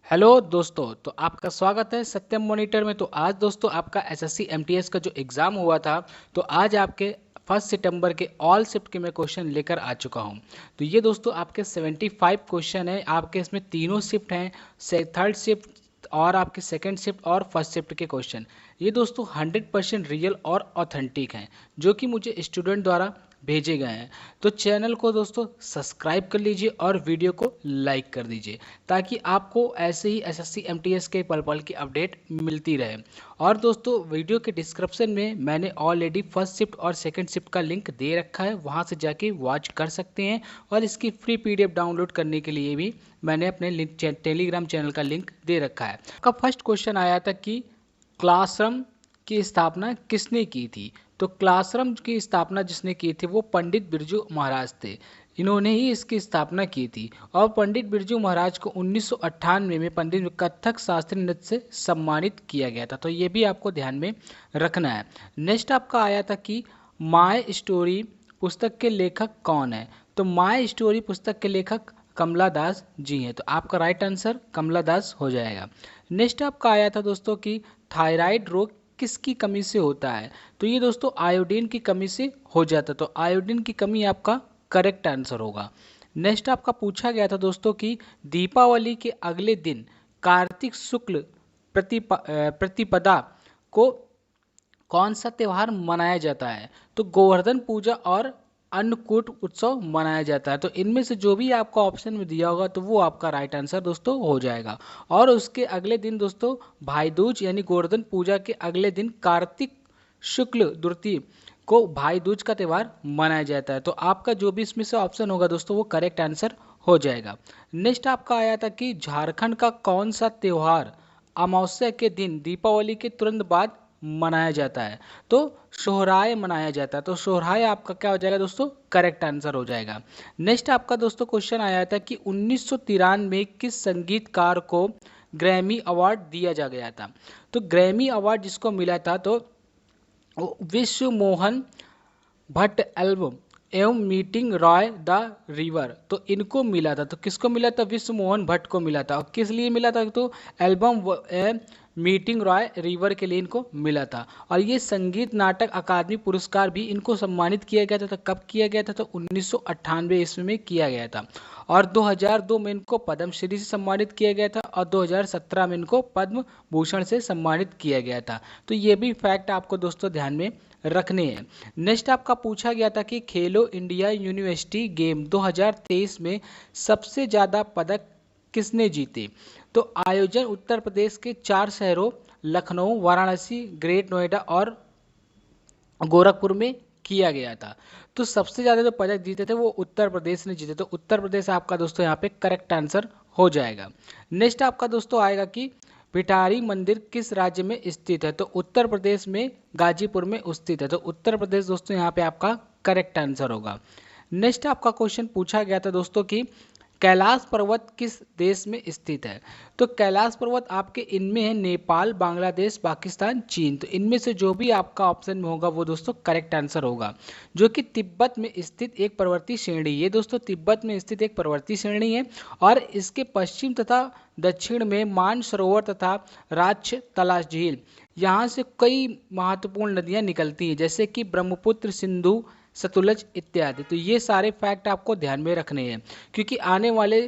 Hello दोस्तों, तो आपका स्वागत है सत्यम मॉनिटर में। तो आज दोस्तों आपका एसएससी एमटीएस का जो एग्ज़ाम हुआ था, तो आज आपके 1 सितंबर के ऑल शिफ्ट के मैं क्वेश्चन लेकर आ चुका हूं। तो ये दोस्तों आपके 75 क्वेश्चन है। आपके इसमें तीनों शिफ्ट हैं, थर्ड शिफ्ट और आपके सेकंड शिफ्ट और फर्स्ट शिफ्ट के क्वेश्चन। ये दोस्तों 100% रियल और ऑथेंटिक हैं, जो कि मुझे स्टूडेंट द्वारा भेजे गए हैं। तो चैनल को दोस्तों सब्सक्राइब कर लीजिए और वीडियो को लाइक कर दीजिए, ताकि आपको ऐसे ही एसएससी एमटीएस के पल पल की अपडेट मिलती रहे। और दोस्तों वीडियो के डिस्क्रिप्शन में मैंने ऑलरेडी फर्स्ट शिफ्ट और सेकंड शिफ्ट का लिंक दे रखा है, वहां से जाके वॉच कर सकते हैं। और इसकी फ्री पीडीएफ डाउनलोड करने के लिए भी मैंने अपने टेलीग्राम चैनल का लिंक दे रखा है। का फर्स्ट क्वेश्चन आया था कि क्लासरूम की स्थापना किसने की थी। तो क्लासरूम की स्थापना जिसने की थी वो पंडित बिरजू महाराज थे। इन्होंने ही इसकी स्थापना की थी। और पंडित बिरजू महाराज को 1998 में पंडित कथक शास्त्रीय नृत्य से सम्मानित किया गया था। तो ये भी आपको ध्यान में रखना है। नेक्स्ट आपका आया था कि माय स्टोरी पुस्तक के लेखक कौन है। तो माय स्टोरी पुस्तक के लेखक कमला दास जी हैं। तो आपका राइट आंसर कमला दास हो जाएगा। नेक्स्ट आपका आया था दोस्तों कि थायराइड रोग किसकी कमी से होता है। तो ये दोस्तों आयोडीन की कमी से हो जाता है। तो आयोडीन की कमी आपका करेक्ट आंसर होगा। नेक्स्ट आपका पूछा गया था दोस्तों कि दीपावली के अगले दिन कार्तिक शुक्ल प्रतिपदा को कौन सा त्यौहार मनाया जाता है। तो गोवर्धन पूजा और अन्नकूट उत्सव मनाया जाता है। तो इनमें से जो भी आपका ऑप्शन में दिया होगा तो वो आपका राइट आंसर दोस्तों हो जाएगा। और उसके अगले दिन दोस्तों भाई दूज यानी गोवर्धन पूजा के अगले दिन कार्तिक शुक्ल द्वितीय को भाई दूज का त्यौहार मनाया जाता है। तो आपका जो भी इसमें से ऑप्शन होगा दोस्तों वो करेक्ट आंसर हो जाएगा। नेक्स्ट आपका आया था कि झारखंड का कौन सा त्यौहार अमावस्या के दिन दीपावली के तुरंत बाद मनाया जाता है। तो सोहराय मनाया जाता है। तो सोहराय आपका क्या हो जाएगा दोस्तों करेक्ट आंसर हो जाएगा। नेक्स्ट आपका दोस्तों क्वेश्चन आया था कि 1993 में किस संगीतकार को ग्रैमी अवार्ड दिया जा गया था। तो ग्रैमी अवार्ड जिसको मिला था तो विश्व मोहन भट्ट एल्बम एवं मीटिंग रॉय द रिवर, तो इनको मिला था। तो किसको मिला था, विश्व मोहन भट्ट को मिला था। और किस लिए मिला था, तो एल्बम मीटिंग रॉय रिवर के लिए इनको मिला था। और ये संगीत नाटक अकादमी पुरस्कार भी इनको सम्मानित किया गया था। तो कब किया गया था, तो 1998 ईस्वी में किया गया था। और 2002 में इनको पद्मश्री से सम्मानित किया गया था। और 2017 में इनको पद्म भूषण से सम्मानित किया गया था। तो ये भी फैक्ट आपको दोस्तों ध्यान में रखने हैं। नेक्स्ट आपका पूछा गया था कि खेलो इंडिया यूनिवर्सिटी गेम 2023 में सबसे ज़्यादा पदक किसने जीते। तो आयोजन उत्तर प्रदेश के 4 शहरों लखनऊ, वाराणसी, ग्रेट नोएडा और गोरखपुर में किया गया था। तो सबसे ज़्यादा जो पदक जीते थे वो उत्तर प्रदेश ने जीते। तो उत्तर प्रदेश आपका दोस्तों यहाँ पे करेक्ट आंसर हो जाएगा। नेक्स्ट आपका दोस्तों आएगा कि पिटारी मंदिर किस राज्य में स्थित है। तो उत्तर प्रदेश में गाजीपुर में स्थित है। तो उत्तर प्रदेश दोस्तों यहाँ पे आपका करेक्ट आंसर होगा। नेक्स्ट आपका क्वेश्चन पूछा गया था दोस्तों कि कैलाश पर्वत किस देश में स्थित है। तो कैलाश पर्वत आपके इनमें है नेपाल, बांग्लादेश, पाकिस्तान, चीन। तो इनमें से जो भी आपका ऑप्शन में होगा वो दोस्तों करेक्ट आंसर होगा, जो कि तिब्बत में स्थित एक पर्वतीय श्रेणी। ये दोस्तों तिब्बत में स्थित एक पर्वतीय श्रेणी है। और इसके पश्चिम तथा दक्षिण में मानसरोवर तथा राछ तलाश झील, यहाँ से कई महत्वपूर्ण नदियाँ निकलती हैं, जैसे कि ब्रह्मपुत्र, सिंधु, सतलुज इत्यादि। तो ये सारे फैक्ट आपको ध्यान में रखने हैं, क्योंकि आने वाले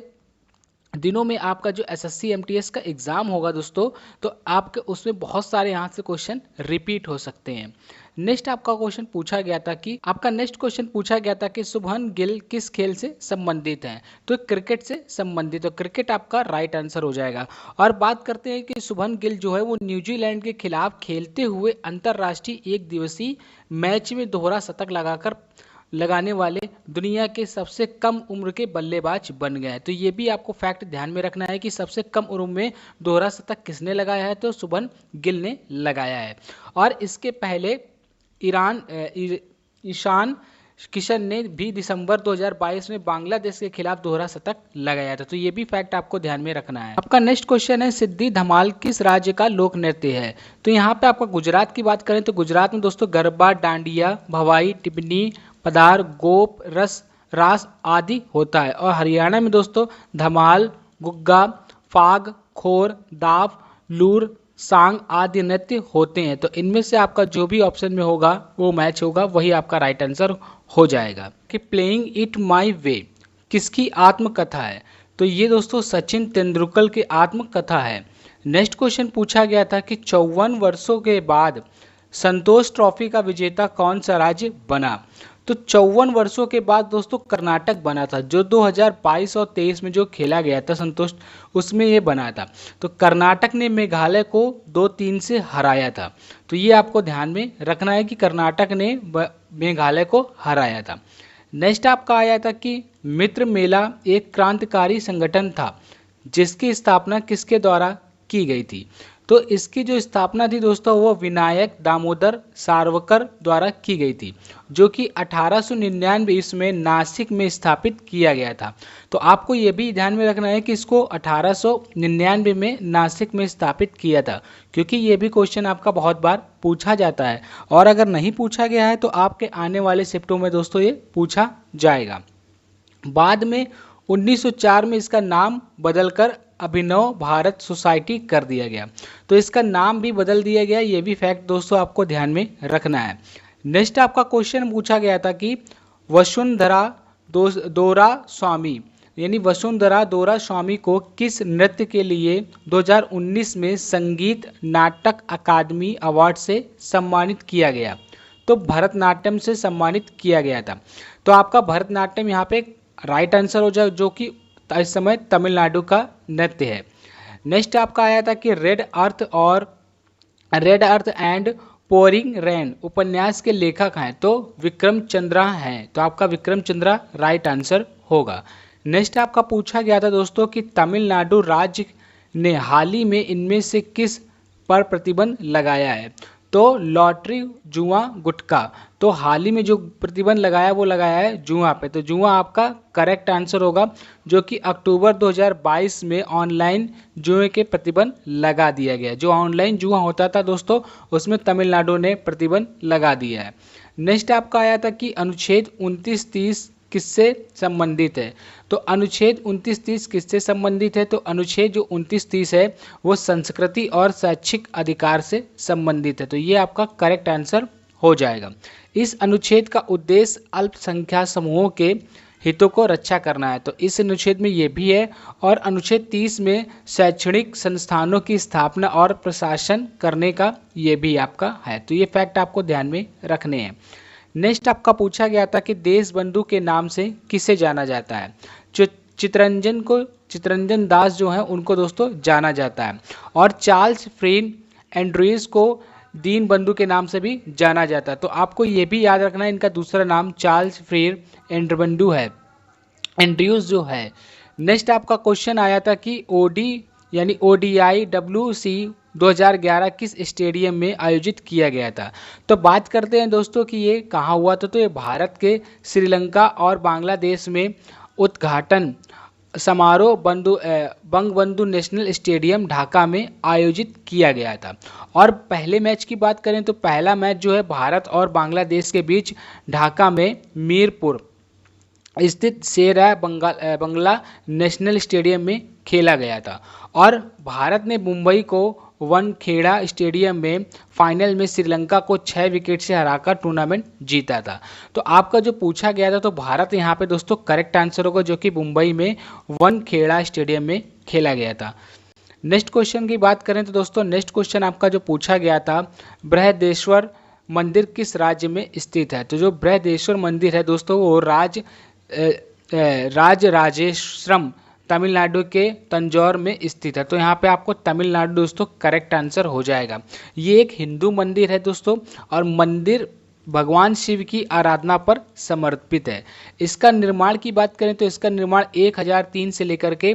दिनों में आपका जो एसएससी एमटीएस का एग्जाम होगा दोस्तों, तो आपके उसमें बहुत सारे यहाँ से क्वेश्चन रिपीट हो सकते हैं। नेक्स्ट आपका क्वेश्चन पूछा गया था कि आपका नेक्स्ट क्वेश्चन पूछा गया था कि शुभमन गिल किस खेल से संबंधित हैं। तो क्रिकेट से संबंधित। तो क्रिकेट आपका राइट आंसर हो जाएगा। और बात करते हैं कि शुभमन गिल जो है वो न्यूजीलैंड के खिलाफ खेलते हुए अंतर्राष्ट्रीय एक दिवसीय मैच में दोहरा शतक लगाने वाले दुनिया के सबसे कम उम्र के बल्लेबाज बन गए हैं। तो ये भी आपको फैक्ट ध्यान में रखना है कि सबसे कम उम्र में दोहरा शतक किसने लगाया है, तो शुभमन गिल ने लगाया है। और इसके पहले ईशान किशन ने भी दिसंबर 2022 में बांग्लादेश के खिलाफ दोहरा शतक लगाया था। तो ये भी फैक्ट आपको ध्यान में रखना है। आपका नेक्स्ट क्वेश्चन है सिद्धि धमाल किस राज्य का लोक नृत्य है। तो यहाँ पे आपका गुजरात की बात करें तो गुजरात में दोस्तों गरबा, डांडिया, भवाई, टिप्पणी, पदार, गोप, रास आदि होता है। और हरियाणा में दोस्तों धमाल, गुग्गा, फाग, खोर, दाव, लूर, सांग आदि नृत्य होते हैं। तो इनमें से आपका जो भी ऑप्शन में होगा वो मैच होगा, वही आपका राइट आंसर हो जाएगा। कि प्लेइंग इट माई वे किसकी आत्मकथा है? तो ये दोस्तों सचिन तेंदुलकर की आत्मकथा है। नेक्स्ट क्वेश्चन पूछा गया था कि 54 वर्षों के बाद संतोष ट्रॉफी का विजेता कौन सा राज्य बना? तो 54 वर्षों के बाद दोस्तों कर्नाटक बना था, जो 2022 और 23 में जो खेला गया था संतोष, उसमें ये बना था। तो कर्नाटक ने मेघालय को 2-3 से हराया था। तो ये आपको ध्यान में रखना है कि कर्नाटक ने मेघालय को हराया था। नेक्स्ट आपका आया था कि मित्र मेला एक क्रांतिकारी संगठन था जिसकी स्थापना किसके द्वारा की गई थी? तो इसकी जो स्थापना थी दोस्तों वो विनायक दामोदर सावरकर द्वारा की गई थी, जो कि 1899 ईस्वी में नासिक में स्थापित किया गया था। तो आपको ये भी ध्यान में रखना है कि इसको 1899 में नासिक में स्थापित किया था, क्योंकि ये भी क्वेश्चन आपका बहुत बार पूछा जाता है, और अगर नहीं पूछा गया है तो आपके आने वाले शिफ्टों में दोस्तों ये पूछा जाएगा। बाद में 1904 में इसका नाम बदलकर अभिनव भारत सोसाइटी कर दिया गया। तो इसका नाम भी बदल दिया गया, ये भी फैक्ट दोस्तों आपको ध्यान में रखना है। नेक्स्ट आपका क्वेश्चन पूछा गया था कि वसुंधरा दोरा स्वामी यानी वसुंधरा दोरा स्वामी को किस नृत्य के लिए 2019 में संगीत नाटक अकादमी अवार्ड से सम्मानित किया गया? तो भरतनाट्यम से सम्मानित किया गया था। तो आपका भरतनाट्यम यहाँ पे राइट आंसर हो जाए, जो कि इस समय तमिलनाडु का नृत्य है। नेक्स्ट आपका आया था कि red earth and pouring rain उपन्यास के लेखक हैं? तो विक्रम चंद्रा हैं। तो आपका विक्रम चंद्रा राइट आंसर होगा। नेक्स्ट आपका पूछा गया था दोस्तों कि तमिलनाडु राज्य ने हाल ही में इनमें से किस पर प्रतिबंध लगाया है? तो लॉटरी, जुआ, गुटखा। तो हाल ही में जो प्रतिबंध लगाया वो लगाया है जुआ पे। तो जुआ आपका करेक्ट आंसर होगा, जो कि अक्टूबर 2022 में ऑनलाइन जुए के प्रतिबंध लगा दिया गया। जो ऑनलाइन जुआ होता था दोस्तों, उसमें तमिलनाडु ने प्रतिबंध लगा दिया है। नेक्स्ट आपका आया था कि अनुच्छेद 29-30 किससे संबंधित है? तो अनुच्छेद 29-30 किससे संबंधित है? तो अनुच्छेद जो 29-30 है वो संस्कृति और शैक्षिक अधिकार से संबंधित है। तो ये आपका करेक्ट आंसर हो जाएगा। इस अनुच्छेद का उद्देश्य अल्पसंख्यक समूहों के हितों को रक्षा करना है। तो इस अनुच्छेद में ये भी है। और अनुच्छेद 30 में शैक्षणिक संस्थानों की स्थापना और प्रशासन करने का ये भी आपका है। तो ये फैक्ट आपको ध्यान में रखने हैं। नेक्स्ट आपका पूछा गया था कि देश बंधु के नाम से किसे जाना जाता है? जो चितरंजन दास जो है उनको दोस्तों जाना जाता है। और चार्ल्स फ्रीन एंड्रयूज को दीन बंधु के नाम से भी जाना जाता है। तो आपको ये भी याद रखना है, इनका दूसरा नाम चार्ल्स फ्रीन एंड्रबंडू है, एंड्रयूज जो है। नेक्स्ट आपका क्वेश्चन आया था कि ODI WC 2011 किस स्टेडियम में आयोजित किया गया था? तो बात करते हैं दोस्तों कि ये कहाँ हुआ था। तो ये भारत के श्रीलंका और बांग्लादेश में उद्घाटन समारोह बंगबंधु नेशनल स्टेडियम ढाका में आयोजित किया गया था। और पहले मैच की बात करें तो पहला मैच जो है भारत और बांग्लादेश के बीच ढाका में मीरपुर स्थित शेर बंगला नेशनल स्टेडियम में खेला गया था। और भारत ने मुंबई को वानखेड़ा स्टेडियम में फाइनल में श्रीलंका को 6 विकेट से हराकर टूर्नामेंट जीता था। तो आपका जो पूछा गया था तो भारत यहाँ पे दोस्तों करेक्ट आंसर होगा, जो कि मुंबई में वानखेड़ा स्टेडियम में खेला गया था। नेक्स्ट क्वेश्चन की बात करें तो दोस्तों नेक्स्ट क्वेश्चन आपका जो पूछा गया था, बृहदेश्वर मंदिर किस राज्य में स्थित है? तो जो बृहदेश्वर मंदिर है दोस्तों वो राजराजेश्वरम तमिलनाडु के तंजौर में स्थित है। तो यहाँ पे आपको तमिलनाडु दोस्तों करेक्ट आंसर हो जाएगा। ये एक हिंदू मंदिर है दोस्तों, और मंदिर भगवान शिव की आराधना पर समर्पित है। इसका निर्माण की बात करें तो इसका निर्माण 1003 से लेकर के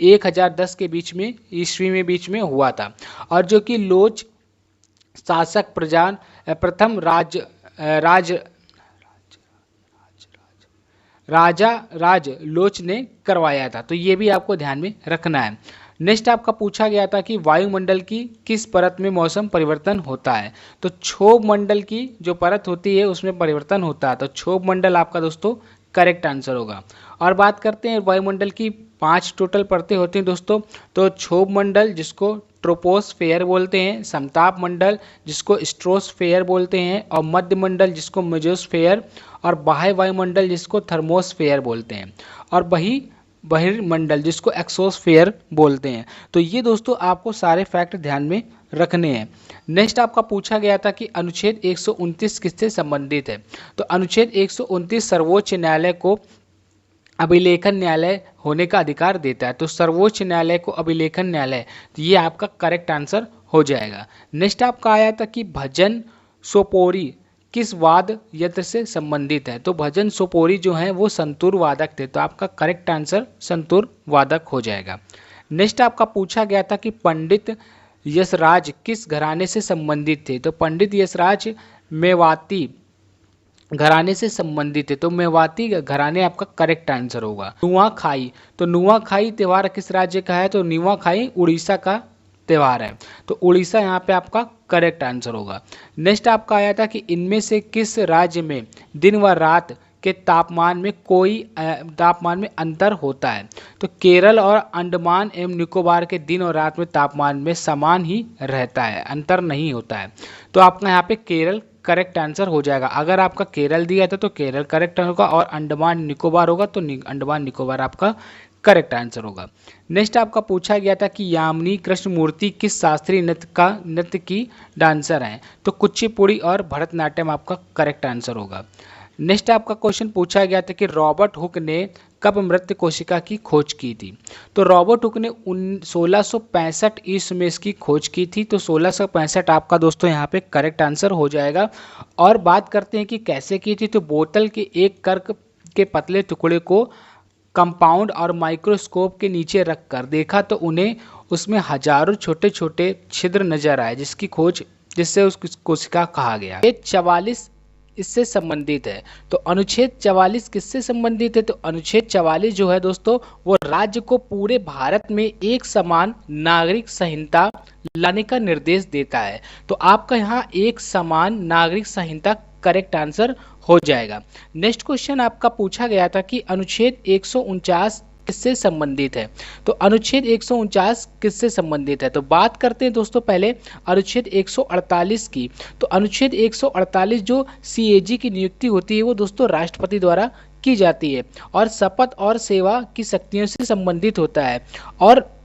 1010 के बीच में ईस्वी में बीच में हुआ था। और जो कि लोच शासक प्रथम राजा राज लोच ने करवाया था। तो ये भी आपको ध्यान में रखना है। नेक्स्ट आपका पूछा गया था कि वायुमंडल की किस परत में मौसम परिवर्तन होता है? तो क्षोभ मंडल की जो परत होती है उसमें परिवर्तन होता है। तो क्षोभ मंडल आपका दोस्तों करेक्ट आंसर होगा। और बात करते हैं वायुमंडल की 5 टोटल परतें होती हैं दोस्तों। तो क्षोभ मंडल जिसको ट्रोपोस्फेयर बोलते हैं, समताप मंडल जिसको स्ट्रोस्फेयर बोलते हैं, और मध्य मंडल जिसको मेसोस्फेयर, और बाह्य वायुमंडल जिसको थर्मोस्फेयर बोलते हैं, और बहिर्मंडल जिसको एक्सोस्फेयर बोलते हैं। तो ये दोस्तों आपको सारे फैक्ट ध्यान में रखने हैं। नेक्स्ट आपका पूछा गया था कि अनुच्छेद 129 किससे संबंधित है। तो अनुच्छेद 129 सर्वोच्च न्यायालय को अभिलेखन न्यायालय होने का अधिकार देता है। तो सर्वोच्च न्यायालय को अभिलेखन न्यायालय, तो ये आपका करेक्ट आंसर हो जाएगा। नेक्स्ट आपका आया था कि भजन सोपोरी किस वाद्य यंत्र से संबंधित है। तो भजन सोपोरी जो है वो संतूर वादक थे। तो आपका करेक्ट आंसर संतूर वादक हो जाएगा। नेक्स्ट आपका पूछा गया था कि पंडित यशराज किस घराने से संबंधित थे। तो पंडित यशराज मेवाती घराने से संबंधित है। तो मेवाती घराने आपका करेक्ट आंसर होगा। नुआखाई, तो नुआखाई त्योहार किस राज्य का है। तो नुआखाई उड़ीसा का त्योहार है। तो उड़ीसा यहाँ पे आपका करेक्ट आंसर होगा। नेक्स्ट आपका आया था कि इनमें से किस राज्य में दिन व रात के तापमान में अंतर होता है। तो केरल और अंडमान एवं निकोबार के दिन और रात में तापमान में समान ही रहता है, अंतर नहीं होता है। तो आपका यहाँ पे केरल करेक्ट आंसर हो जाएगा। अगर आपका केरल दिया था तो केरल करेक्ट होगा, और अंडमान निकोबार होगा तो अंडमान निकोबार आपका करेक्ट आंसर होगा। नेक्स्ट आपका पूछा गया था कि यामिनी कृष्णमूर्ति किस शास्त्रीय नृत्य की डांसर हैं। तो कुचिपुड़ी और भरतनाट्यम आपका करेक्ट आंसर होगा। नेक्स्ट आपका क्वेश्चन पूछा गया था कि रॉबर्ट हुक ने कब मृत कोशिका की खोज की थी। तो रॉबर्ट हुक ने 1665 ईस्वी में इसकी खोज की थी। तो 1665 आपका दोस्तों यहाँ पे करेक्ट आंसर हो जाएगा। और बात करते हैं कि कैसे की थी। तो बोतल के एक कर्क के पतले टुकड़े को कंपाउंड और माइक्रोस्कोप के नीचे रखकर देखा तो उन्हें उसमें हजारों छोटे छोटे छिद्र नजर आए, जिससे उस कोशिका कहा गया। 44 इससे संबंधित है। तो अनुच्छेद 44 किससे संबंधित है। तो अनुच्छेद 44 जो है दोस्तों वो राज्य को पूरे भारत में एक समान नागरिक संहिता लाने का निर्देश देता है। तो आपका यहाँ एक समान नागरिक संहिता करेक्ट आंसर हो जाएगा। नेक्स्ट क्वेश्चन आपका पूछा गया था कि अनुच्छेद 149 किससे संबंधित है। तो अनुच्छेद 149 किससे संबंधित है। तो बात करते हैं दोस्तों पहले अनुच्छेद 148 की। तो अनुच्छेद 148 जो सीएजी की नियुक्ति होती है वो दोस्तों राष्ट्रपति द्वारा की जाती है, और शपथ और सेवा की शक्तियों से संबंधित होता है। और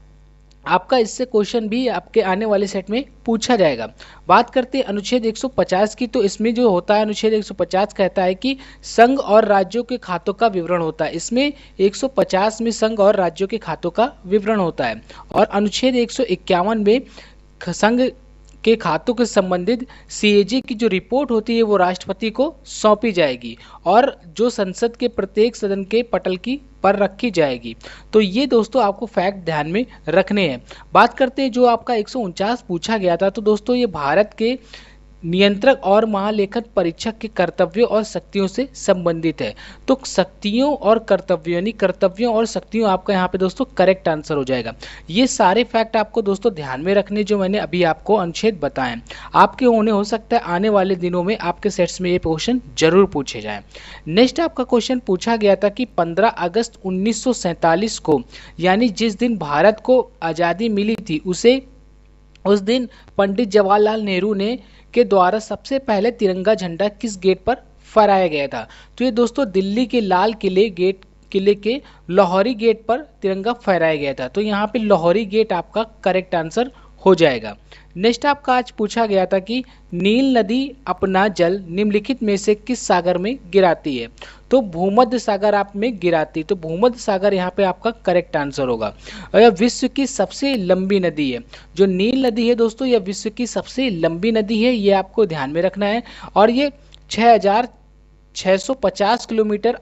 आपका इससे क्वेश्चन भी आपके आने वाले सेट में पूछा जाएगा। बात करते हैं अनुच्छेद 150 की। तो इसमें जो होता है अनुच्छेद 150 कहता है कि संघ और राज्यों के खातों का विवरण होता है। इसमें 150 में संघ और राज्यों के खातों का विवरण होता है। और अनुच्छेद 151 में संघ के खातों के संबंधित सीएजी की जो रिपोर्ट होती है वो राष्ट्रपति को सौंपी जाएगी, और जो संसद के प्रत्येक सदन के पटल की पर रखी जाएगी। तो ये दोस्तों आपको फैक्ट ध्यान में रखने हैं। बात करते हैं जो आपका 149 पूछा गया था। तो दोस्तों ये भारत के नियंत्रक और महालेखन परीक्षक के कर्तव्यों और शक्तियों से संबंधित है। तो शक्तियों और कर्तव्यों यानी कर्तव्यों और शक्तियों आपका यहाँ पे दोस्तों करेक्ट आंसर हो जाएगा। ये सारे फैक्ट आपको दोस्तों ध्यान में रखने जो मैंने अभी आपको अनुच्छेद बताए आपके होने हो सकता है आने वाले दिनों में आपके सेट्स में ये क्वेश्चन जरूर पूछे जाए। नेक्स्ट आपका क्वेश्चन पूछा गया था कि 15 अगस्त 1947 को यानी जिस दिन भारत को आज़ादी मिली थी उस दिन पंडित जवाहरलाल नेहरू ने के द्वारा सबसे पहले तिरंगा झंडा किस गेट पर फहराया गया था। तो ये दोस्तों दिल्ली के लाल किले के लाहौरी गेट पर तिरंगा फहराया गया था। तो यहाँ पे लाहौरी गेट आपका करेक्ट आंसर हो जाएगा। नेक्स्ट आपका आज पूछा गया था कि नील नदी अपना जल निम्नलिखित में से किस सागर में गिराती है। तो भूमध्य सागर आप में गिराती है। तो भूमध्य सागर यहाँ पे आपका करेक्ट आंसर होगा। और यह विश्व की सबसे लंबी नदी है। जो नील नदी है दोस्तों यह विश्व की सबसे लंबी नदी है, ये आपको ध्यान में रखना है। और ये 6650 किलोमीटर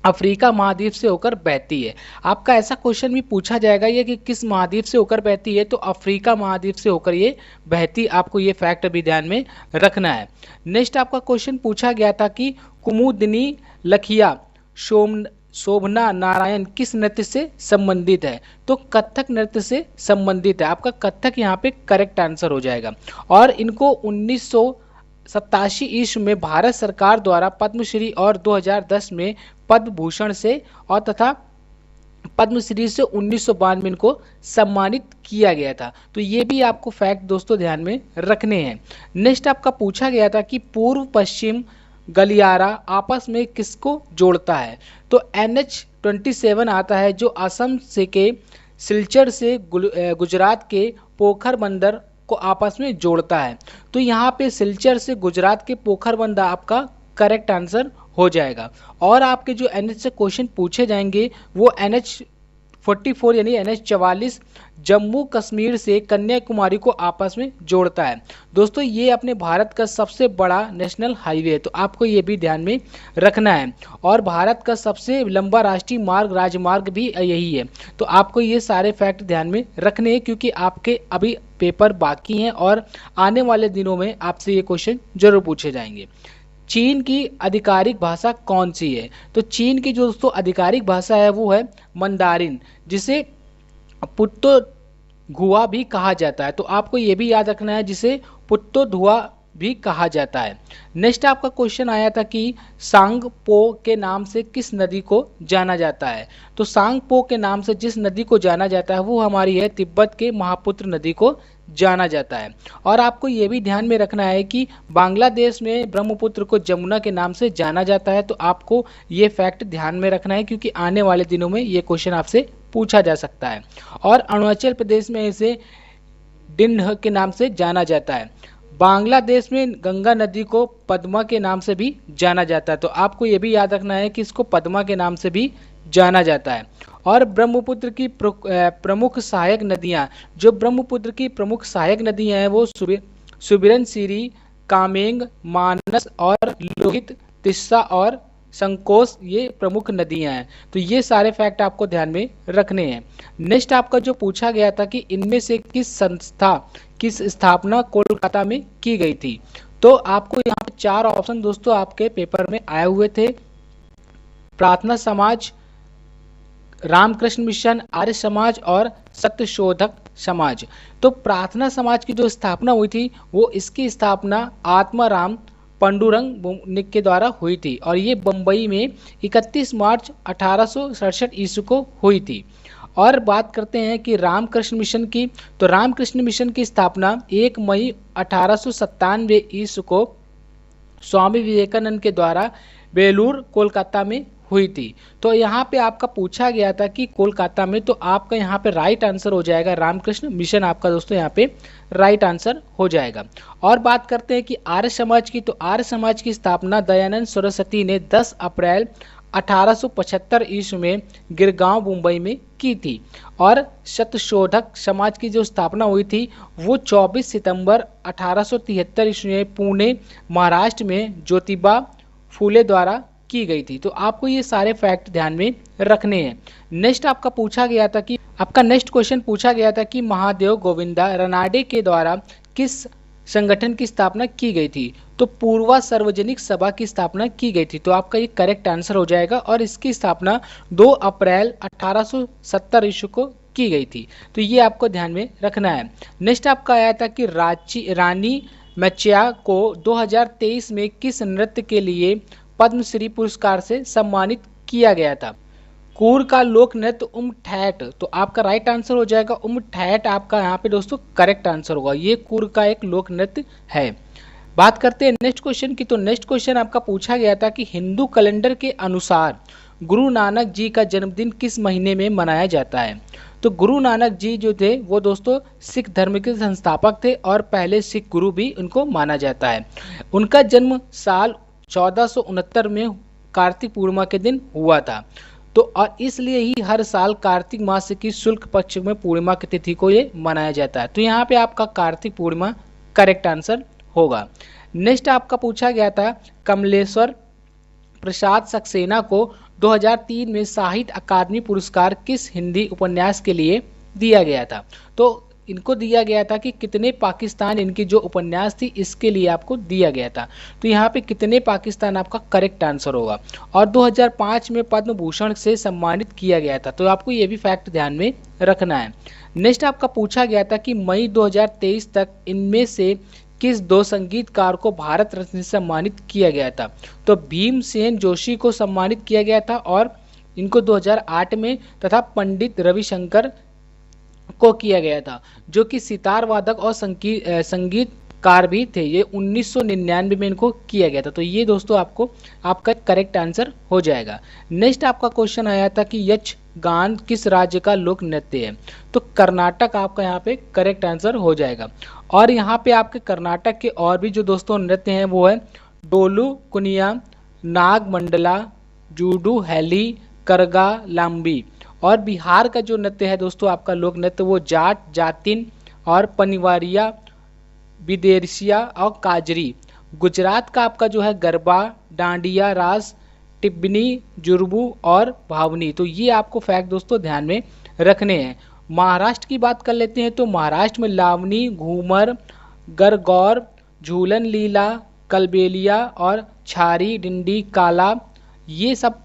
अफ्रीका महाद्वीप से होकर बहती है। आपका ऐसा क्वेश्चन भी पूछा जाएगा ये कि किस महाद्वीप से होकर बहती है। तो अफ्रीका महाद्वीप से होकर ये बहती, आपको ये फैक्ट भी ध्यान में रखना है। नेक्स्ट आपका क्वेश्चन पूछा गया था कि कुमुदिनी लखिया शोभना नारायण किस नृत्य से संबंधित है। तो कथक नृत्य से संबंधित है। आपका कथक यहाँ पे करेक्ट आंसर हो जाएगा। और इनको 87 ईस्वी में भारत सरकार द्वारा पद्मश्री और 2010 में पद्म भूषण से और तथा पद्मश्री से 1992 में इनको सम्मानित किया गया था। तो ये भी आपको फैक्ट दोस्तों ध्यान में रखने हैं। नेक्स्ट आपका पूछा गया था कि पूर्व पश्चिम गलियारा आपस में किसको जोड़ता है? तो NH27 आता है जो असम से के सिलचर से गुजरात के पोखर बंदर को आपस में जोड़ता है। तो यहाँ पे सिलचर से गुजरात के पोखर बंदर आपका करेक्ट आंसर हो जाएगा। और आपके जो NH से क्वेश्चन पूछे जाएंगे वो NH44 यानी NH44 जम्मू कश्मीर से कन्याकुमारी को आपस में जोड़ता है। दोस्तों ये अपने भारत का सबसे बड़ा नेशनल हाईवे है, तो आपको ये भी ध्यान में रखना है। और भारत का सबसे लंबा राष्ट्रीय मार्ग राजमार्ग भी यही है। तो आपको ये सारे फैक्ट ध्यान में रखने हैं क्योंकि आपके अभी पेपर बाकी हैं और आने वाले दिनों में आपसे ये क्वेश्चन जरूर पूछे जाएंगे। चीन की आधिकारिक भाषा कौन सी है? तो चीन की जो दोस्तों आधिकारिक भाषा है वो है मंदारिन, जिसे पुत्तो धुआ भी कहा जाता है। तो आपको ये भी याद रखना है जिसे पुत्तो धुआ भी कहा जाता है। नेक्स्ट आपका क्वेश्चन आया था कि सांगपो के नाम से किस नदी को जाना जाता है? तो सांगपो के नाम से जिस नदी को जाना जाता है वो हमारी है तिब्बत के महापुत्र नदी को जाना जाता है। और आपको ये भी ध्यान में रखना है कि बांग्लादेश में ब्रह्मपुत्र को जमुना के नाम से जाना जाता है। तो आपको ये फैक्ट ध्यान में रखना है क्योंकि आने वाले दिनों में ये क्वेश्चन आपसे पूछा जा सकता है। और अरुणाचल प्रदेश में इसे डिंड के नाम से जाना जाता है। बांग्लादेश में गंगा नदी को पद्मा के नाम से भी जाना जाता है। तो आपको ये भी याद रखना है कि इसको पद्मा के नाम से भी जाना जाता है। और ब्रह्मपुत्र की प्रमुख सहायक नदियां, जो ब्रह्मपुत्र की प्रमुख सहायक नदियां हैं वो सुबिरनसिरी, कामेंग, मानस और लोहित, तिस्सा और संकोश ये प्रमुख नदियां हैं। तो ये सारे फैक्ट आपको ध्यान में रखने हैं। नेक्स्ट आपका जो पूछा गया था कि इनमें से किस संस्था की स्थापना कोलकाता में की गई थी? तो आपको यहाँ पे 4 ऑप्शन दोस्तों आपके पेपर में आए हुए थे। प्रार्थना समाज, रामकृष्ण मिशन, आर्य समाज और सत्यशोधक समाज। तो प्रार्थना समाज की जो स्थापना हुई थी वो इसकी स्थापना आत्माराम पांडुरंग के द्वारा हुई थी और ये बंबई में 31 मार्च 1867 ईस्वी को हुई थी। और बात करते हैं कि रामकृष्ण मिशन की, तो रामकृष्ण मिशन की स्थापना 1 मई 1897 ईस्वी को स्वामी विवेकानंद के द्वारा बेलूर कोलकाता में हुई थी। तो यहाँ पे आपका पूछा गया था कि कोलकाता में, तो आपका यहाँ पे राइट आंसर हो जाएगा रामकृष्ण मिशन आपका दोस्तों यहाँ पे राइट आंसर हो जाएगा। और बात करते हैं कि आर्य समाज की, तो आर्य समाज की स्थापना दयानंद सरस्वती ने 10 अप्रैल 1875 ईस्वी में गिरगांव मुंबई में की थी। और सत्यशोधक समाज की जो स्थापना हुई थी वो 24 सितंबर 1873 ईस्वी में पुणे महाराष्ट्र में ज्योतिबा फूले द्वारा की गई थी। तो आपको ये सारे फैक्ट ध्यान में रखने हैं। नेक्स्ट आपका पूछा गया था कि आपका नेक्स्ट क्वेश्चन पूछा गया था कि महादेव गोविंदा रानाडे के द्वारा किस संगठन की स्थापना की गई थी? तो पूर्वा सार्वजनिक सभा की स्थापना की गई थी। तो आपका ये करेक्ट आंसर हो जाएगा और इसकी स्थापना 2 अप्रैल 1870 ईस्वी को की गई थी। तो ये आपको ध्यान में रखना है। नेक्स्ट आपका आया था कि रानी मैचिया को 2023 में किस नृत्य के लिए पद्मश्री पुरस्कार से सम्मानित किया गया था? कूर का लोक नृत्य उमठैट। तो आपका राइट आंसर हो जाएगा उमठैट आपका यहाँ पे दोस्तों करेक्ट आंसर होगा। ये कूर का एक लोक नृत्य है। बात करते हैं नेक्स्ट क्वेश्चन की, तो नेक्स्ट क्वेश्चन आपका पूछा गया था कि हिंदू कैलेंडर के अनुसार गुरु नानक जी का जन्मदिन किस महीने में मनाया जाता है? तो गुरु नानक जी जो थे वो दोस्तों सिख धर्म के संस्थापक थे और पहले सिख गुरु भी उनको माना जाता है। उनका जन्म साल 1469 में कार्तिक पूर्णिमा के दिन हुआ था। तो और इसलिए ही हर साल कार्तिक मास की शुक्ल पक्ष में पूर्णिमा की तिथि को ये मनाया जाता है। तो यहाँ पे आपका कार्तिक पूर्णिमा करेक्ट आंसर होगा। नेक्स्ट आपका पूछा गया था कमलेश्वर प्रसाद सक्सेना को 2003 में साहित्य अकादमी पुरस्कार किस हिंदी उपन्यास के लिए दिया गया था? तो इनको दिया गया था कि कितने पाकिस्तान, इनकी जो उपन्यास थी इसके लिए आपको दिया गया था। तो यहाँ पे कितने पाकिस्तान आपका करेक्ट आंसर होगा। और 2005 में पद्म भूषण से सम्मानित किया गया था। तो आपको ये भी फैक्ट ध्यान में रखना है। नेक्स्ट आपका पूछा गया था कि मई 2023 तक इनमें से किस दो संगीतकार को भारत रत्न से सम्मानित किया गया था? तो भीमसेन जोशी को सम्मानित किया गया था और इनको 2008 में, तथा पंडित रविशंकर को किया गया था, जो कि सितार वादक और संगीतकार भी थे। ये 1999 में इनको किया गया था। तो ये दोस्तों आपको आपका करेक्ट आंसर हो जाएगा। नेक्स्ट आपका क्वेश्चन आया था कि यक्षगान किस राज्य का लोक नृत्य है? तो कर्नाटक आपका यहाँ पे करेक्ट आंसर हो जाएगा। और यहाँ पे आपके कर्नाटक के और भी जो दोस्तों नृत्य हैं वो है डोलू कुनिया, नाग मंडला, जूडू हैली, करगा लाम्बी। और बिहार का जो नृत्य है दोस्तों आपका लोक नृत्य वो जाट, जातिन और पनिवारिया, विदेशिया और काजरी। गुजरात का आपका जो है गरबा, डांडिया, रास, टिब्बनी, जुरबू और भावनी। तो ये आपको फैक्ट दोस्तों ध्यान में रखने हैं। महाराष्ट्र की बात कर लेते हैं तो महाराष्ट्र में लावनी, घूमर, गरगौर, झूलन लीला, कलबेलिया और छारी, डिंडी, काला, ये सब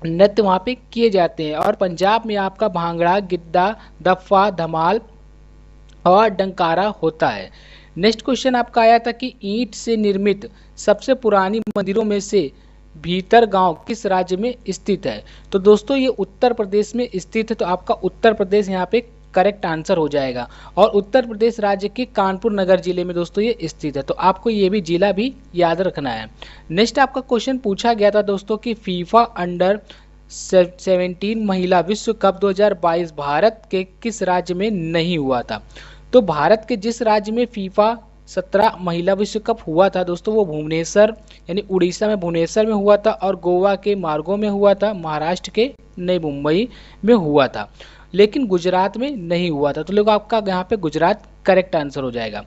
नृत्य वहाँ पे किए जाते हैं। और पंजाब में आपका भांगड़ा, गिद्दा, दफ्फा, धमाल और डंकारा होता है। नेक्स्ट क्वेश्चन आपका आया था कि ईंट से निर्मित सबसे पुरानी मंदिरों में से भीतर गांव किस राज्य में स्थित है? तो दोस्तों ये उत्तर प्रदेश में स्थित है। तो आपका उत्तर प्रदेश यहाँ पे करेक्ट आंसर हो जाएगा। और उत्तर प्रदेश राज्य के कानपुर नगर जिले में दोस्तों ये स्थित है। तो आपको ये भी जिला भी याद रखना है। नेक्स्ट आपका क्वेश्चन पूछा गया था दोस्तों कि फीफा अंडर 17 महिला विश्व कप 2022 भारत के किस राज्य में नहीं हुआ था? तो भारत के जिस राज्य में फीफा 17 महिला विश्व कप हुआ था दोस्तों वो भुवनेश्वर यानी उड़ीसा में भुवनेश्वर में हुआ था, और गोवा के मार्गो में हुआ था, महाराष्ट्र के नई मुंबई में हुआ था, लेकिन गुजरात में नहीं हुआ था। तो लोग आपका यहाँ पे गुजरात करेक्ट आंसर हो जाएगा।